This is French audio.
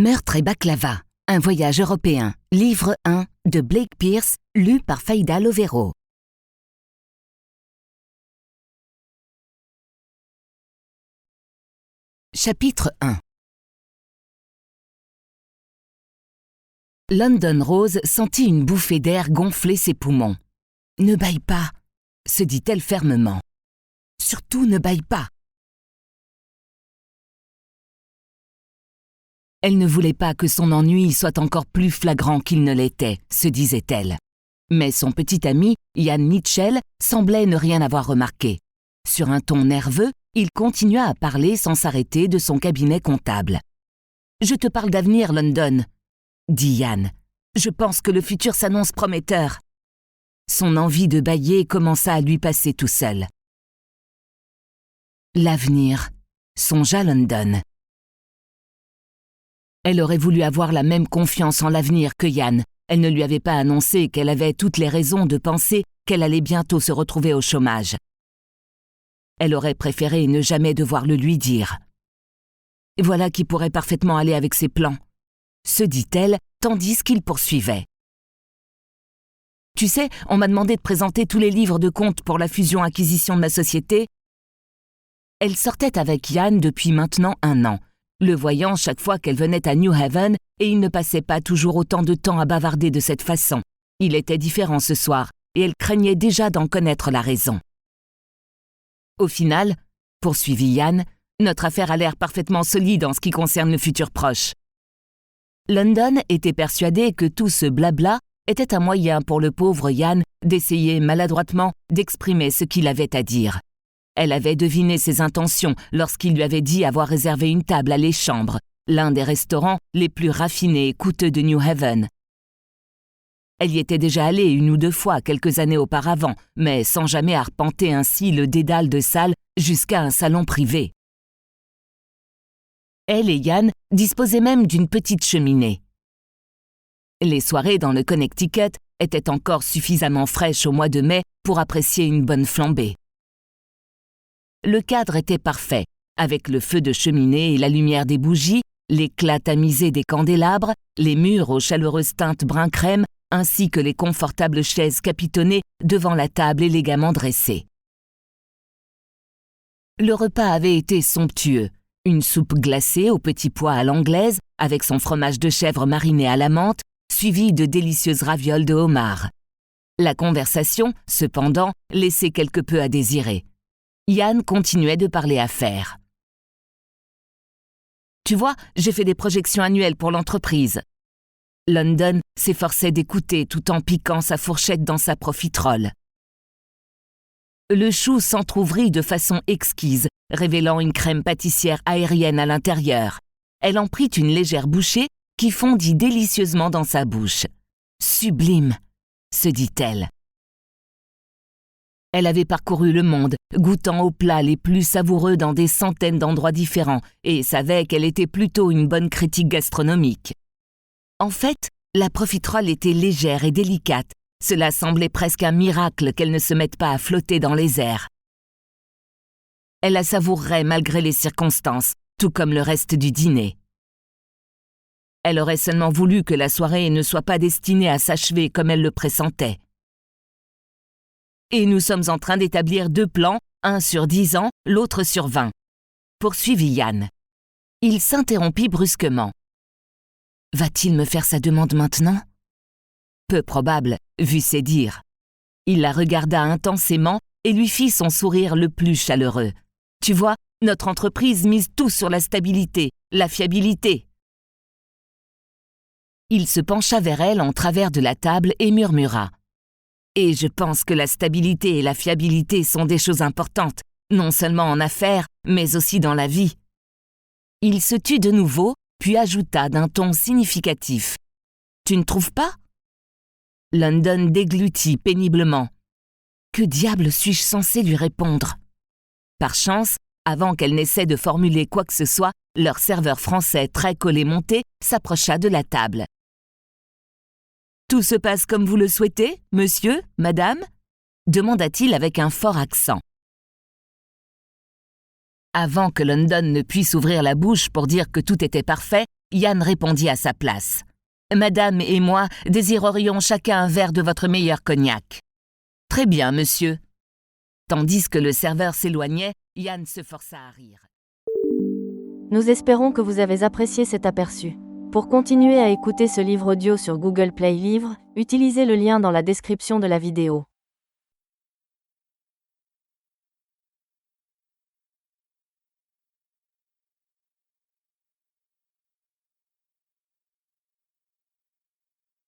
Meurtre et baklava, un voyage européen, livre 1 de Blake Pierce, lu par Faïda Lovero. Chapitre 1. London Rose sentit une bouffée d'air gonfler ses poumons. « Ne bâille pas !» se dit-elle fermement. « Surtout ne bâille pas !» Elle ne voulait pas que son ennui soit encore plus flagrant qu'il ne l'était, se disait-elle. Mais son petit ami, Ian Mitchell, semblait ne rien avoir remarqué. Sur un ton nerveux, il continua à parler sans s'arrêter de son cabinet comptable. « Je te parle d'avenir, London, » dit Ian. « Je pense que le futur s'annonce prometteur. » Son envie de bâiller commença à lui passer tout seul. « L'avenir, » songea London. Elle aurait voulu avoir la même confiance en l'avenir que Ian. Elle ne lui avait pas annoncé qu'elle avait toutes les raisons de penser qu'elle allait bientôt se retrouver au chômage. Elle aurait préféré ne jamais devoir le lui dire. « Voilà qui pourrait parfaitement aller avec ses plans », se dit-elle, tandis qu'il poursuivait. « Tu sais, on m'a demandé de présenter tous les livres de comptes pour la fusion-acquisition de ma société. » Elle sortait avec Ian depuis maintenant 1 an, le voyant chaque fois qu'elle venait à New Haven, et il ne passait pas toujours autant de temps à bavarder de cette façon. Il était différent ce soir, et elle craignait déjà d'en connaître la raison. « Au final, » poursuivit Ian, « notre affaire a l'air parfaitement solide en ce qui concerne le futur proche. » London était persuadée que tout ce blabla était un moyen pour le pauvre Ian d'essayer maladroitement d'exprimer ce qu'il avait à dire. Elle avait deviné ses intentions lorsqu'il lui avait dit avoir réservé une table à Les Chambres, l'un des restaurants les plus raffinés et coûteux de New Haven. Elle y était déjà allée 1 ou 2 fois quelques années auparavant, mais sans jamais arpenter ainsi le dédale de salles jusqu'à un salon privé. Elle et Ian disposaient même d'une petite cheminée. Les soirées dans le Connecticut étaient encore suffisamment fraîches au mois de mai pour apprécier une bonne flambée. Le cadre était parfait, avec le feu de cheminée et la lumière des bougies, l'éclat tamisé des candélabres, les murs aux chaleureuses teintes brun crème, ainsi que les confortables chaises capitonnées devant la table élégamment dressée. Le repas avait été somptueux. Une soupe glacée aux petits pois à l'anglaise, avec son fromage de chèvre mariné à la menthe, suivie de délicieuses ravioles de homard. La conversation, cependant, laissait quelque peu à désirer. Ian continuait de parler affaires. « Tu vois, j'ai fait des projections annuelles pour l'entreprise. » London s'efforçait d'écouter tout en piquant sa fourchette dans sa profiterole. Le chou s'entr'ouvrit de façon exquise, révélant une crème pâtissière aérienne à l'intérieur. Elle en prit une légère bouchée qui fondit délicieusement dans sa bouche. « Sublime !» se dit-elle. Elle avait parcouru le monde, goûtant aux plats les plus savoureux dans des centaines d'endroits différents, et savait qu'elle était plutôt une bonne critique gastronomique. En fait, la profiterole était légère et délicate. Cela semblait presque un miracle qu'elle ne se mette pas à flotter dans les airs. Elle la savourerait malgré les circonstances, tout comme le reste du dîner. Elle aurait seulement voulu que la soirée ne soit pas destinée à s'achever comme elle le pressentait. Et nous sommes en train d'établir 2 plans, un sur 10 ans, l'autre sur 20. Poursuivit Ian. Il s'interrompit brusquement. Va-t-il me faire sa demande maintenant ? Peu probable, vu ses dires. Il la regarda intensément et lui fit son sourire le plus chaleureux. Tu vois, notre entreprise mise tout sur la stabilité, la fiabilité. Il se pencha vers elle en travers de la table et murmura. Et je pense que la stabilité et la fiabilité sont des choses importantes, non seulement en affaires, mais aussi dans la vie. Il se tut de nouveau, puis ajouta d'un ton significatif. Tu ne trouves pas ? London déglutit péniblement. Que diable suis-je censé lui répondre ? Par chance, avant qu'elle n'essaie de formuler quoi que ce soit, leur serveur français très collé monté s'approcha de la table. « Tout se passe comme vous le souhaitez, monsieur, madame ?» demanda-t-il avec un fort accent. Avant que London ne puisse ouvrir la bouche pour dire que tout était parfait, Yann répondit à sa place. « Madame et moi désirerions chacun un verre de votre meilleur cognac. »« Très bien, monsieur. » Tandis que le serveur s'éloignait, Yann se força à rire. Nous espérons que vous avez apprécié cet aperçu. Pour continuer à écouter ce livre audio sur Google Play Livres, utilisez le lien dans la description de la vidéo.